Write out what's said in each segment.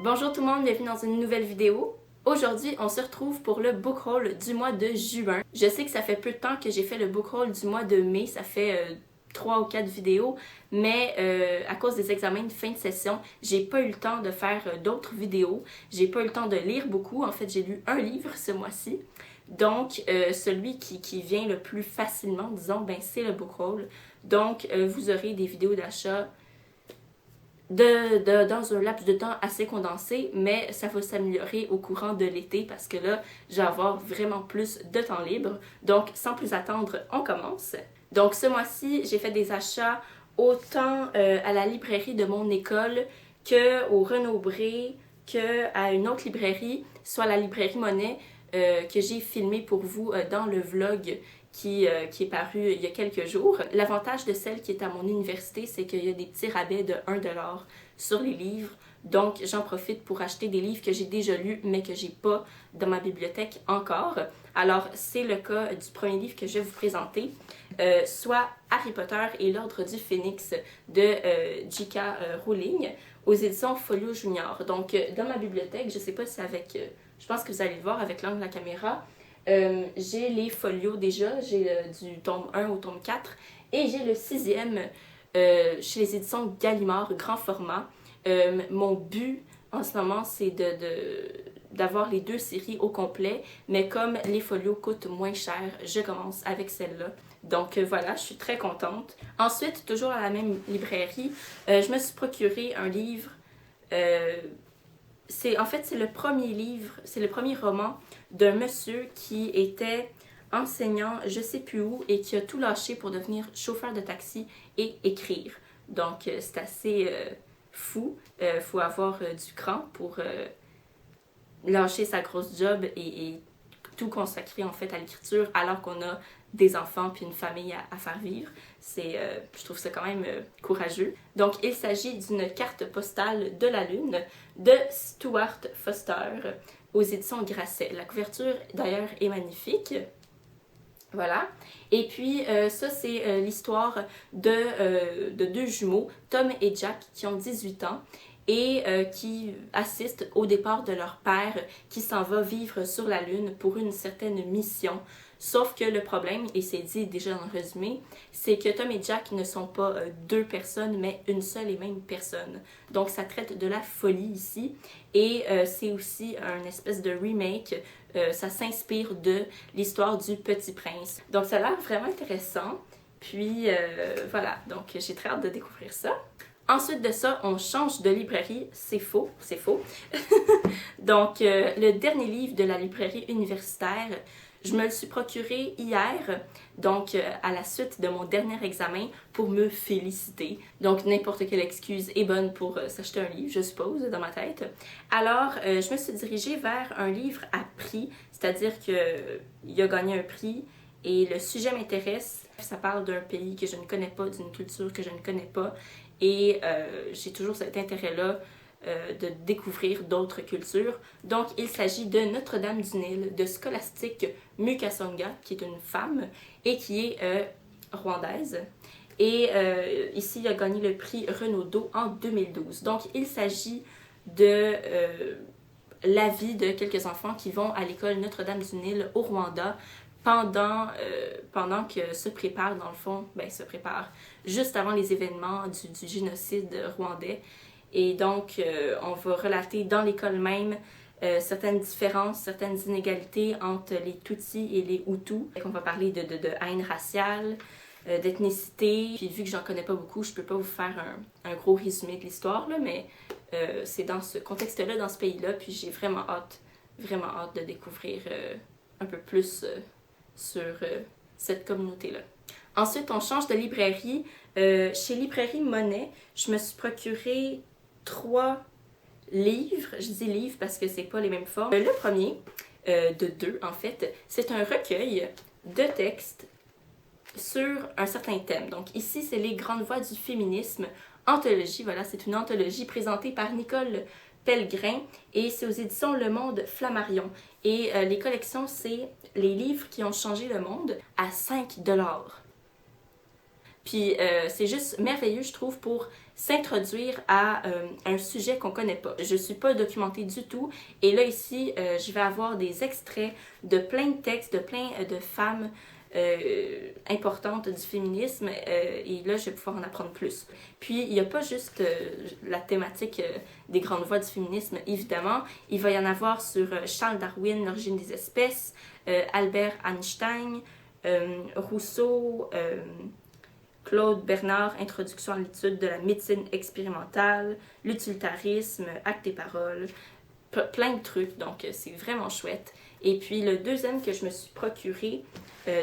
Bonjour tout le monde, bienvenue dans une nouvelle vidéo. Aujourd'hui, on se retrouve pour le book haul du mois de juin. Je sais que ça fait peu de temps que j'ai fait le book haul du mois de mai, ça fait 3 ou 4 vidéos, mais à cause des examens de fin de session, j'ai pas eu le temps de faire d'autres vidéos. J'ai pas eu le temps de lire beaucoup, en fait j'ai lu un livre ce mois-ci. Donc, celui qui vient le plus facilement, disons, ben c'est le book haul. Donc, vous aurez des vidéos d'achat dans un laps de temps assez condensé, mais ça va s'améliorer au courant de l'été parce que là, je vais avoir vraiment plus de temps libre. Donc, sans plus attendre, on commence. Donc, ce mois-ci, j'ai fait des achats autant à la librairie de mon école qu'au Renaud-Bré, qu'à une autre librairie, soit la librairie Monet, que j'ai filmé pour vous dans le vlog qui est paru il y a quelques jours. L'avantage de celle qui est à mon université, c'est qu'il y a des petits rabais de 1$ sur les livres. Donc, j'en profite pour acheter des livres que j'ai déjà lus, mais que j'ai pas dans ma bibliothèque encore. Alors, c'est le cas du premier livre que je vais vous présenter, soit Harry Potter et l'Ordre du Phénix de J.K. Rowling aux éditions Folio Junior. Donc, dans ma bibliothèque, je sais pas si avec... je pense que vous allez le voir avec l'angle de la caméra. J'ai les folios déjà, j'ai du tome 1 au tome 4 et j'ai le 6e chez les éditions Gallimard, grand format. Mon but en ce moment, c'est d'avoir les deux séries au complet, mais comme les folios coûtent moins cher, je commence avec celle-là. Donc voilà, je suis très contente. Ensuite, toujours à la même librairie, je me suis procuré un livre. En fait, c'est le premier livre, c'est le premier roman d'un monsieur qui était enseignant je sais plus où et qui a tout lâché pour devenir chauffeur de taxi et écrire. Donc, c'est assez fou. Faut avoir du cran pour lâcher sa grosse job et tout consacrer en fait à l'écriture alors qu'on a des enfants puis une famille à faire vivre. Je trouve ça quand même courageux. Donc, il s'agit d'une carte postale de la Lune de Stuart Foster aux éditions Grasset. La couverture, d'ailleurs, est magnifique. Voilà. Et puis, ça, c'est l'histoire de deux jumeaux, Tom et Jack, qui ont 18 ans et qui assistent au départ de leur père qui s'en va vivre sur la Lune pour une certaine mission. Sauf que le problème, et c'est dit déjà dans le résumé, c'est que Tom et Jack ne sont pas deux personnes, mais une seule et même personne. Donc ça traite de la folie ici, et c'est aussi un espèce de remake. Ça s'inspire de l'histoire du Petit Prince. Donc ça a l'air vraiment intéressant. Puis voilà, donc j'ai très hâte de découvrir ça. Ensuite de ça, on change de librairie. C'est faux, c'est faux. Donc, le dernier livre de la librairie universitaire, je me le suis procuré hier, donc à la suite de mon dernier examen, pour me féliciter. Donc, n'importe quelle excuse est bonne pour s'acheter un livre, je suppose, dans ma tête. Alors, je me suis dirigée vers un livre à prix, c'est-à-dire qu'il a gagné un prix et le sujet m'intéresse. Ça parle d'un pays que je ne connais pas, d'une culture que je ne connais pas. Et j'ai toujours cet intérêt-là de découvrir d'autres cultures. Donc, il s'agit de Notre-Dame-du-Nil de Scholastique Mukasonga, qui est une femme et qui est rwandaise. Et ici, il a gagné le prix Renaudot en 2012. Donc, il s'agit de la vie de quelques enfants qui vont à l'école Notre-Dame-du-Nil au Rwanda pendant que se prépare, dans le fond, se prépare juste avant les événements du génocide rwandais. Et donc, on va relater dans l'école même certaines différences, certaines inégalités entre les Tutsis et les Hutus. On va parler de haine raciale, d'ethnicité. Puis vu que j'en connais pas beaucoup, je peux pas vous faire un gros résumé de l'histoire, là, mais c'est dans ce contexte-là, dans ce pays-là, puis j'ai vraiment hâte de découvrir un peu plus sur cette communauté-là. Ensuite, on change de librairie. Chez Librairie Monet, je me suis procuré 3 livres. Je dis livres parce que c'est pas les mêmes formes. Le premier, de 2 en fait, c'est un recueil de textes sur un certain thème. Donc ici, c'est les grandes voix du féminisme, anthologie. Voilà, c'est une anthologie présentée par Nicole Pellegrin et c'est aux éditions Le Monde Flammarion. Et les collections, c'est les livres qui ont changé le monde à 5$. Puis c'est juste merveilleux, je trouve, pour s'introduire à un sujet qu'on connaît pas. Je suis pas documentée du tout, et là ici, je vais avoir des extraits de plein de textes, de plein de femmes importantes du féminisme, et là je vais pouvoir en apprendre plus. Puis il n'y a pas juste la thématique des grandes voix du féminisme, évidemment. Il va y en avoir sur Charles Darwin, l'origine des espèces, Albert Einstein, Rousseau, Claude Bernard, Introduction à l'étude de la médecine expérimentale, l'utilitarisme, Actes et paroles, plein de trucs, donc c'est vraiment chouette. Et puis le deuxième que je me suis procuré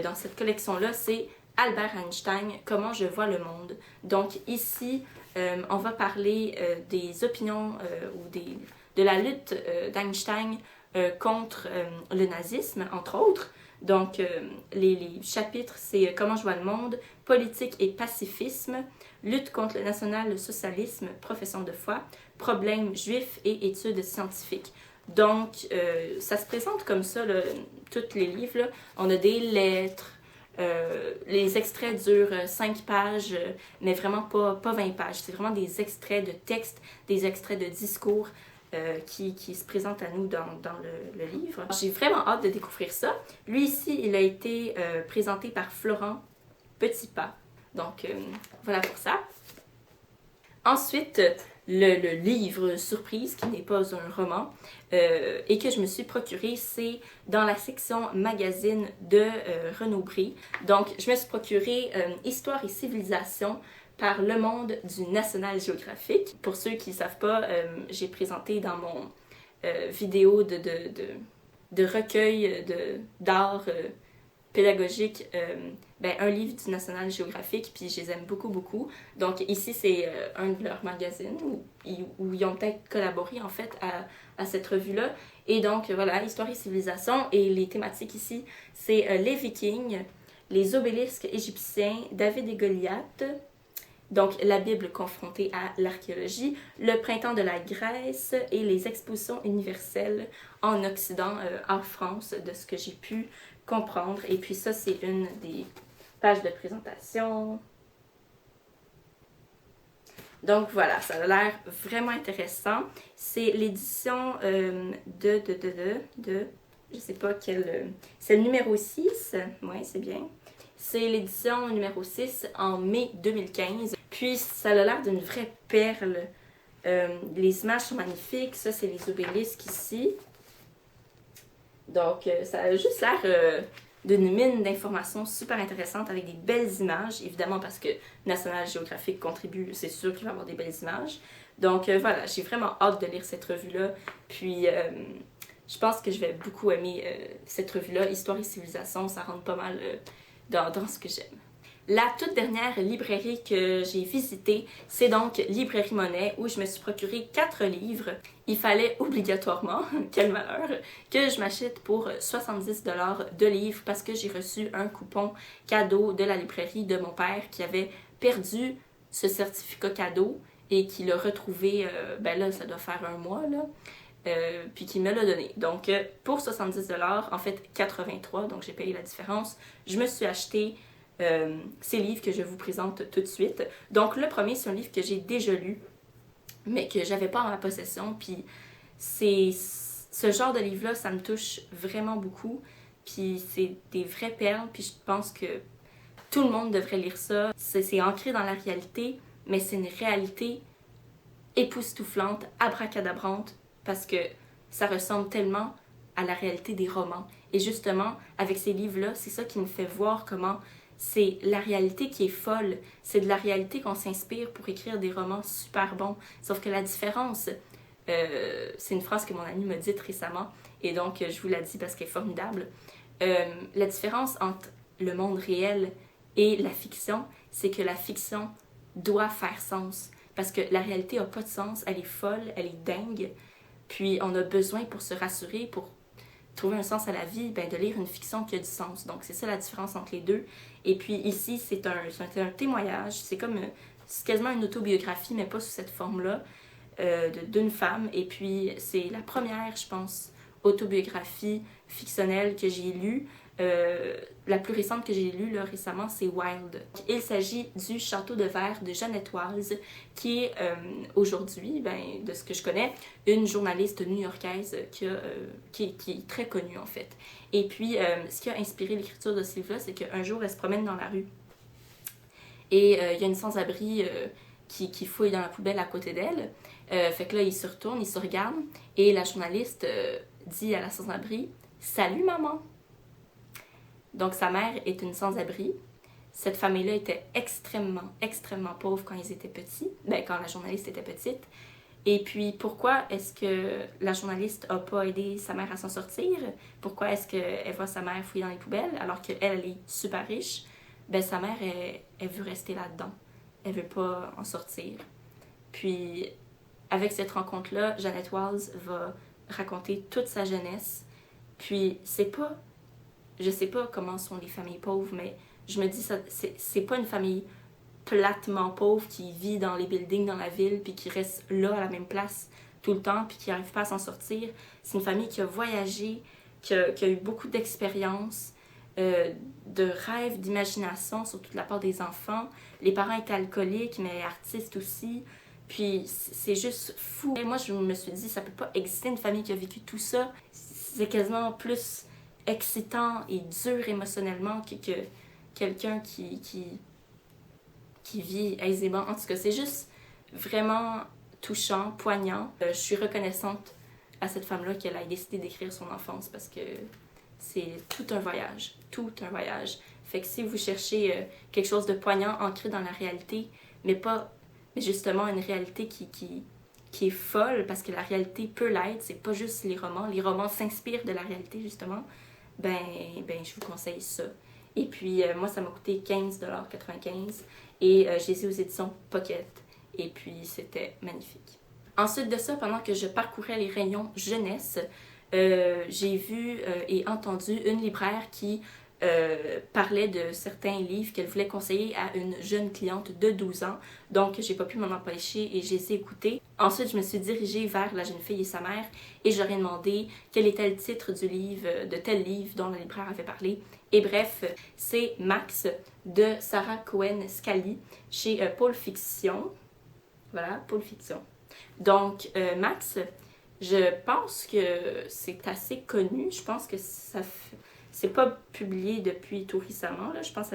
dans cette collection-là, c'est Albert Einstein, Comment je vois le monde. Donc ici, on va parler des opinions ou de la lutte d'Einstein contre le nazisme, entre autres. Donc les chapitres, c'est Comment je vois le monde, Politique et pacifisme, Lutte contre le national-socialisme, Profession de foi, Problèmes juifs et études scientifiques. Donc, ça se présente comme ça, là, tous les livres. Là. On a des lettres, les extraits durent 5 pages, mais vraiment pas 20 pages. C'est vraiment des extraits de textes, des extraits de discours qui se présentent à nous dans le livre. J'ai vraiment hâte de découvrir ça. Lui ici, il a été présenté par Florent Petitpas. Donc, voilà pour ça. Ensuite, le livre surprise, qui n'est pas un roman, et que je me suis procuré, c'est dans la section magazine de Renaud Bré. Donc, je me suis procuré Histoire et civilisation par Le Monde du National Geographic. Pour ceux qui ne savent pas, j'ai présenté dans mon vidéo de recueil d'art pédagogique un livre du National Geographic, puis je les aime beaucoup, beaucoup. Donc ici, c'est un de leurs magazines où ils ont peut-être collaboré en fait à cette revue-là. Et donc voilà, Histoire et civilisation, et les thématiques ici, c'est les Vikings, les obélisques égyptiens, David et Goliath, donc la Bible confrontée à l'archéologie, le printemps de la Grèce et les expositions universelles en Occident, en France, de ce que j'ai pu comprendre. Et puis ça, c'est une des pages de présentation. Donc voilà, ça a l'air vraiment intéressant. C'est l'édition je sais pas quel... c'est le numéro 6, oui, c'est bien. C'est l'édition numéro 6 en mai 2015. Puis ça a l'air d'une vraie perle. Les images sont magnifiques. Ça, c'est les obélisques ici. Donc, ça a juste l'air d'une mine d'informations super intéressante avec des belles images, évidemment parce que National Geographic contribue, c'est sûr qu'il va y avoir des belles images. Donc voilà, j'ai vraiment hâte de lire cette revue-là. Puis je pense que je vais beaucoup aimer cette revue-là. Histoire et civilisation, ça rentre pas mal dans ce que j'aime. La toute dernière librairie que j'ai visitée, c'est donc Librairie Monnaie, où je me suis procuré 4 livres. Il fallait obligatoirement, quel malheur, que je m'achète pour 70$ de livres parce que j'ai reçu un coupon cadeau de la librairie de mon père qui avait perdu ce certificat cadeau et qui l'a retrouvé, là, ça doit faire un mois, là. Puis qui me l'a donné. Donc, pour 70$, en fait 83$, donc j'ai payé la différence, je me suis acheté ces livres que je vous présente tout de suite. Donc, le premier, c'est un livre que j'ai déjà lu, mais que j'avais pas en ma possession. Puis, c'est ce genre de livre-là, ça me touche vraiment beaucoup. Puis, c'est des vraies perles. Puis, je pense que tout le monde devrait lire ça. C'est ancré dans la réalité, mais c'est une réalité époustouflante, abracadabrante, parce que ça ressemble tellement à la réalité des romans. Et justement, avec ces livres-là, c'est ça qui me fait voir comment c'est la réalité qui est folle. C'est de la réalité qu'on s'inspire pour écrire des romans super bons. Sauf que la différence, c'est une phrase que mon ami m'a dite récemment, et donc je vous la dis parce qu'elle est formidable. La différence entre le monde réel et la fiction, c'est que la fiction doit faire sens. Parce que la réalité n'a pas de sens, elle est folle, elle est dingue. Puis on a besoin, pour se rassurer, pour trouver un sens à la vie, de lire une fiction qui a du sens. Donc c'est ça la différence entre les deux. Et puis ici, c'est un témoignage, c'est quasiment une autobiographie, mais pas sous cette forme-là, d'une femme. Et puis c'est la première, je pense, autobiographie fictionnelle que j'ai lue. La plus récente que j'ai lue là, récemment, c'est Wild. Il s'agit du Château de verre de Jeannette Walls, qui est aujourd'hui, ben, de ce que je connais, une journaliste new-yorkaise qui est très connue en fait. Et puis, ce qui a inspiré l'écriture de ce livre-là, c'est qu'un jour, elle se promène dans la rue et il y a une sans-abri qui fouille dans la poubelle à côté d'elle. Fait que là, il se retourne, il se regarde et la journaliste dit à la sans-abri « Salut maman !» Donc, sa mère est une sans-abri. Cette famille-là était extrêmement pauvre quand ils étaient petits, ben, quand la journaliste était petite. Et puis, pourquoi est-ce que la journaliste n'a pas aidé sa mère à s'en sortir? Pourquoi est-ce qu'elle voit sa mère fouiller dans les poubelles alors qu'elle, elle est super riche? Ben, sa mère, elle veut rester là-dedans. Elle veut pas en sortir. Puis, avec cette rencontre-là, Jeannette Walls va raconter toute sa jeunesse. Puis, je sais pas comment sont les familles pauvres, mais je me dis, c'est pas une famille platement pauvre qui vit dans les buildings dans la ville puis qui reste là à la même place tout le temps puis qui n'arrive pas à s'en sortir. C'est une famille qui a voyagé, qui a eu beaucoup d'expériences, de rêves, d'imagination, surtout de la part des enfants. Les parents étaient alcooliques, mais artistes aussi. Puis c'est juste fou. Et moi, je me suis dit, ça peut pas exister une famille qui a vécu tout ça. C'est quasiment plus excitant et dur émotionnellement que quelqu'un qui vit aisément. En tout cas, c'est juste vraiment touchant, poignant. Je suis reconnaissante à cette femme-là qu'elle ait décidé d'écrire son enfance parce que c'est tout un voyage. Fait que si vous cherchez quelque chose de poignant, ancré dans la réalité, mais justement une réalité qui est folle, parce que la réalité peut l'être, c'est pas juste les romans s'inspirent de la réalité justement, ben je vous conseille ça. Et puis moi ça m'a coûté 15,95$ et j'ai les ai aux éditions Pocket, et puis c'était magnifique. Ensuite de ça, pendant que je parcourais les rayons jeunesse, j'ai vu et entendu une libraire qui parlait de certains livres qu'elle voulait conseiller à une jeune cliente de 12 ans. Donc, j'ai pas pu m'en empêcher et j'ai essayé d'écouter. Ensuite, je me suis dirigée vers la jeune fille et sa mère et je leur ai demandé quel était le titre du livre, de tel livre dont la libraire avait parlé. Et bref, c'est Max de Sarah Cohen Scalie chez Pôle Fiction. Voilà, Pôle Fiction. Donc, Max, je pense que c'est assez connu. Je pense que c'est pas publié depuis tout récemment. Là. Je pense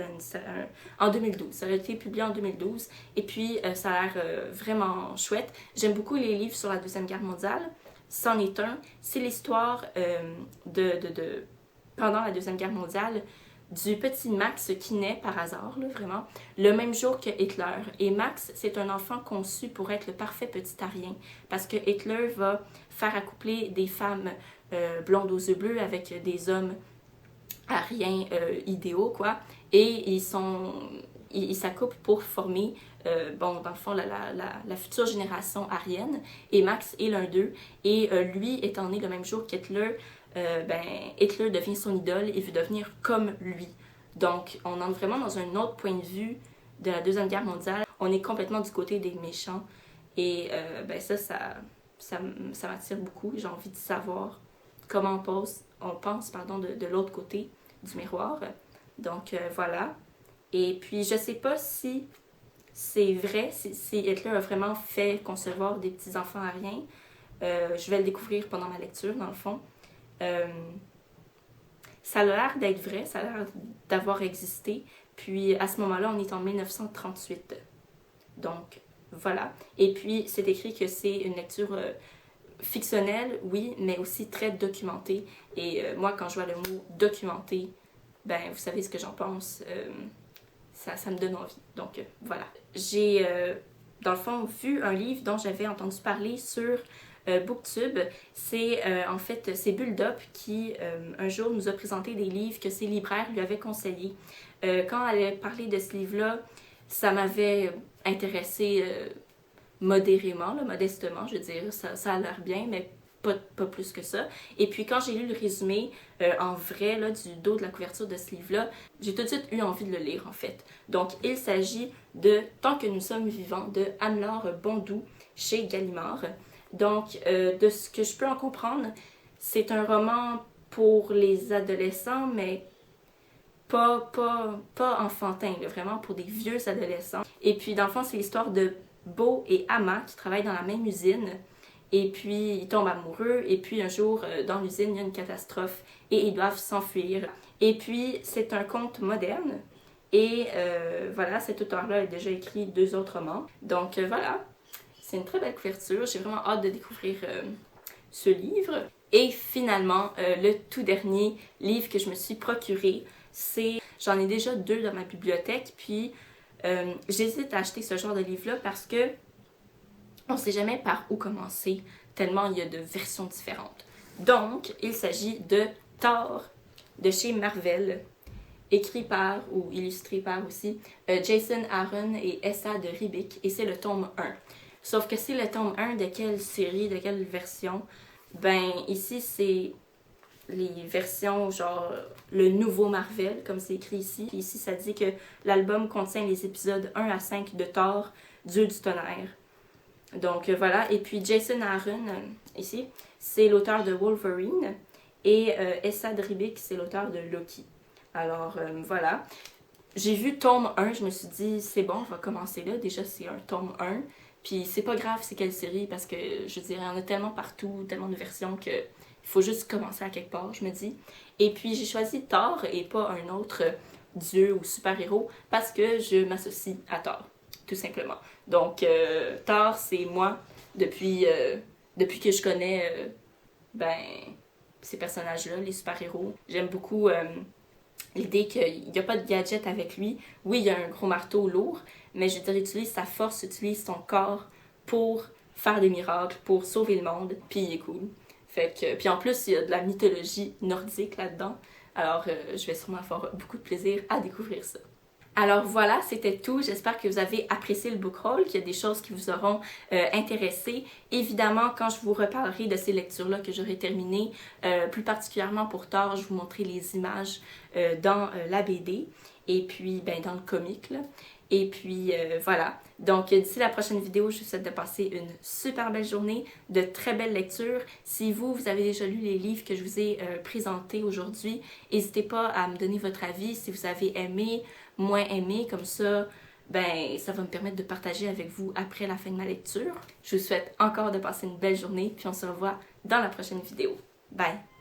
en 2012. Ça a été publié en 2012. Et puis, ça a l'air vraiment chouette. J'aime beaucoup les livres sur la Deuxième Guerre mondiale. C'en est un. C'est l'histoire pendant la Deuxième Guerre mondiale, du petit Max qui naît par hasard, là, vraiment, le même jour que Hitler. Et Max, c'est un enfant conçu pour être le parfait petit arien, parce que Hitler va faire accoupler des femmes blondes aux yeux bleus avec des hommes ariens idéaux, quoi. Et ils s'accouplent pour former, dans le fond, la future génération arienne. Et Max est l'un d'eux. Et lui, étant né le même jour qu'Hitler, Hitler devient son idole et veut devenir comme lui. Donc, on entre vraiment dans un autre point de vue de la Deuxième Guerre mondiale. On est complètement du côté des méchants. Et ça m'attire beaucoup. J'ai envie de savoir comment on pense de l'autre côté du miroir. Donc, voilà. Et puis, je sais pas si c'est vrai, si Hitler a vraiment fait concevoir des petits-enfants ariens. Je vais le découvrir pendant ma lecture, dans le fond. Ça a l'air d'être vrai, ça a l'air d'avoir existé. Puis à ce moment-là, on est en 1938. Donc voilà. Et puis c'est écrit que c'est une lecture fictionnelle, oui, mais aussi très documentée. Et moi, quand je vois le mot documenté, vous savez ce que j'en pense. Ça me donne envie. Donc voilà. J'ai, dans le fond, vu un livre dont j'avais entendu parler sur Booktube. En fait, c'est Bulldop qui, un jour, nous a présenté des livres que ses libraires lui avaient conseillés. Quand elle a parlé de ce livre-là, ça m'avait intéressée modérément, là, modestement, je veux dire. Ça a l'air bien, mais pas plus que ça. Et puis quand j'ai lu le résumé en vrai là, du dos de la couverture de ce livre-là, j'ai tout de suite eu envie de le lire en fait. Donc il s'agit de Tant que nous sommes vivants de Anne-Laure Bondou chez Gallimard. Donc de ce que je peux en comprendre, c'est un roman pour les adolescents, mais pas enfantin, là, vraiment pour des vieux adolescents. Et puis dans le fond, c'est l'histoire de Bo et Ama qui travaillent dans la même usine. Et puis ils tombent amoureux, et puis un jour dans l'usine il y a une catastrophe et ils doivent s'enfuir. Et puis c'est un conte moderne. Et voilà, cet auteur-là a déjà écrit 2 autres romans. Donc voilà, c'est une très belle couverture. J'ai vraiment hâte de découvrir ce livre. Et finalement, le tout dernier livre que je me suis procuré, j'en ai déjà 2 dans ma bibliothèque, puis j'hésite à acheter ce genre de livre-là parce que on ne sait jamais par où commencer, tellement il y a de versions différentes. Donc, il s'agit de Thor, de chez Marvel, écrit par, ou illustré par aussi, Jason Aaron et Essa de Ribic, et c'est le tome 1. Sauf que c'est le tome 1 de quelle série, de quelle version? Ben, ici, c'est les versions, genre, le nouveau Marvel, comme c'est écrit ici. Puis ici, ça dit que l'album contient les épisodes 1 à 5 de Thor, Dieu du tonnerre. Donc voilà, et puis Jason Aaron, ici, c'est l'auteur de Wolverine, et Essa Dribic, c'est l'auteur de Loki. Alors voilà, j'ai vu tome 1, je me suis dit, c'est bon, on va commencer là, déjà c'est un tome 1, puis c'est pas grave c'est quelle série, parce que je dirais, il y en a tellement partout, tellement de versions que il faut juste commencer à quelque part, je me dis. Et puis j'ai choisi Thor et pas un autre dieu ou super-héros, parce que je m'associe à Thor. Tout simplement. Donc, Thor, c'est moi depuis que je connais ces personnages-là, les super-héros. J'aime beaucoup l'idée qu'il n'y a pas de gadget avec lui. Oui, il y a un gros marteau lourd, mais je veux dire, il utilise sa force, il utilise son corps pour faire des miracles, pour sauver le monde, puis il est cool. Fait que, puis en plus, il y a de la mythologie nordique là-dedans. Alors, je vais sûrement avoir beaucoup de plaisir à découvrir ça. Alors voilà, c'était tout. J'espère que vous avez apprécié le book haul, qu'il y a des choses qui vous auront intéressé. Évidemment, quand je vous reparlerai de ces lectures-là que j'aurai terminées, plus particulièrement pour Thor, je vous montrerai les images dans la BD et puis dans le comic, là. Et puis voilà. Donc d'ici la prochaine vidéo, je vous souhaite de passer une super belle journée, de très belles lectures. Si vous avez déjà lu les livres que je vous ai présentés aujourd'hui, n'hésitez pas à me donner votre avis si vous avez aimé, moins aimé, comme ça, ça va me permettre de partager avec vous après la fin de ma lecture. Je vous souhaite encore de passer une belle journée, puis on se revoit dans la prochaine vidéo. Bye!